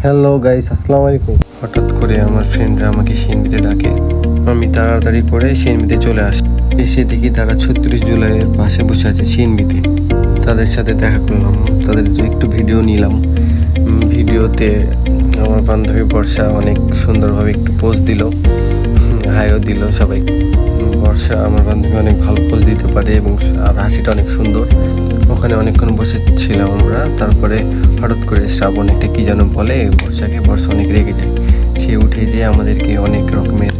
Hello guys, আসসালামু আলাইকুম। হঠাৎ করে আমার ফ্রেন্ডরা আমাকে সিএনবিতে ডাকে। আমি তাড়াতাড়ি করে সিএনবিতে চলে আসি। এসে দেখি তারা 36 জুলাইয়ের পাশে বসে আছে সিএনবিতে। তাদের সাথে দেখা করলাম, তাদের একটু ভিডিও নিলাম। ভিডিওতে আমার বান্ধবী বর্ষা অনেক সুন্দরভাবে একটু পোজ দিল, হাইও দিল সবাই। বর্ষা আমার বান্ধবী অনেক ভালো পোজ দিতে পারে এবং আর হাসিটা অনেক সুন্দর। ওখানে অনেকক্ষণ বসেছিলাম আমরা। তারপরে হঠাৎ করে শ্রাবণ একটা কী যেন বলে বর্ষাকে, বর্ষা অনেক রেগে যায়। সে উঠে যেয়ে আমাদেরকে অনেক রকমের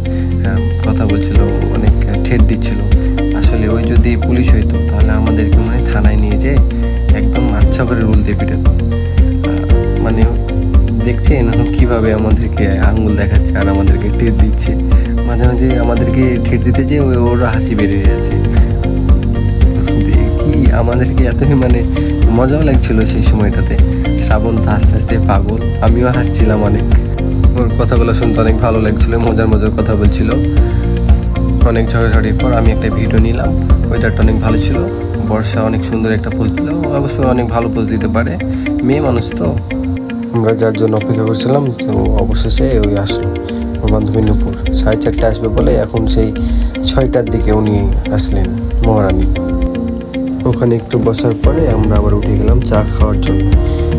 কথা বলছিল, অনেক ঠেট দিচ্ছিল। আসলে ওই যদি পুলিশ হইতো তাহলে আমাদেরকে মানে থানায় নিয়ে যেয়ে একদম আচ্ছা করে রুল দিয়ে পিটাতো। মানে দেখছেন কীভাবে আমাদেরকে আঙ্গুল দেখাচ্ছে আর আমাদেরকে ঠেট দিচ্ছে। মাঝে মাঝে আমাদেরকে ঠেট দিতে যেয়ে ওর হাসি বের হয়ে যাচ্ছে। কি আমাদেরকে এতই মানে মজাও লাগছিল সেই সময়টাতে। শ্রাবণ তো আস্তে আস্তে পাগল, আমিও হাসছিলাম অনেক। ওর কথাগুলো শুনতে অনেক ভালো লাগছিল, মজার মজার কথা বলছিল। অনেক ঝড়াঝড়ির পর আমি একটা ভিডিও নিলাম, ওইটারটা অনেক ভালো ছিল। বর্ষা অনেক সুন্দর একটা পোজ দিল, অবশ্যই অনেক ভালো পোজ দিতে পারে, মেয়ে মানুষ তো। আমরা যার জন্য অপেক্ষা করছিলাম তো অবশেষে ওই আসলো আমার বান্ধবী নূপুর। 4:30 আসবে বলে এখন সেই 6টার দিকে উনি আসলেন মহারানী। ওখানে একটু বসার পরে আমরা আবার উঠে গেলাম চা খাওয়ার জন্য।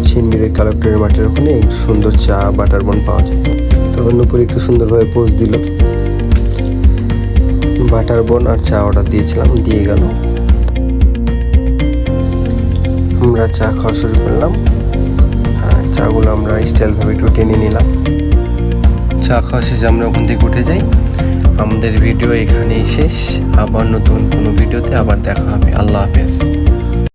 সিনমিরের কালেক্টরের মাঠের ওখানে একটু সুন্দর চা বাটার বন পাওয়া যায়। তারপর নূপুর একটু সুন্দরভাবে পোজ দিল, বাটার বন আর চা অর্ডার দিয়েছিলাম, দিয়ে গেল। আমরা চা খাওয়া শুরু করলাম আর চাগুলো আমরা স্টাইলভাবে একটু টেনে নিলাম। চা খাওয়া শেষে আমরা ওখান থেকে উঠে যাই। আমাদের ভিডিও এখানেই শেষ। আবার নতুন কোনো ভিডিওতে আবার দেখা হবে। আল্লাহ হাফেজ।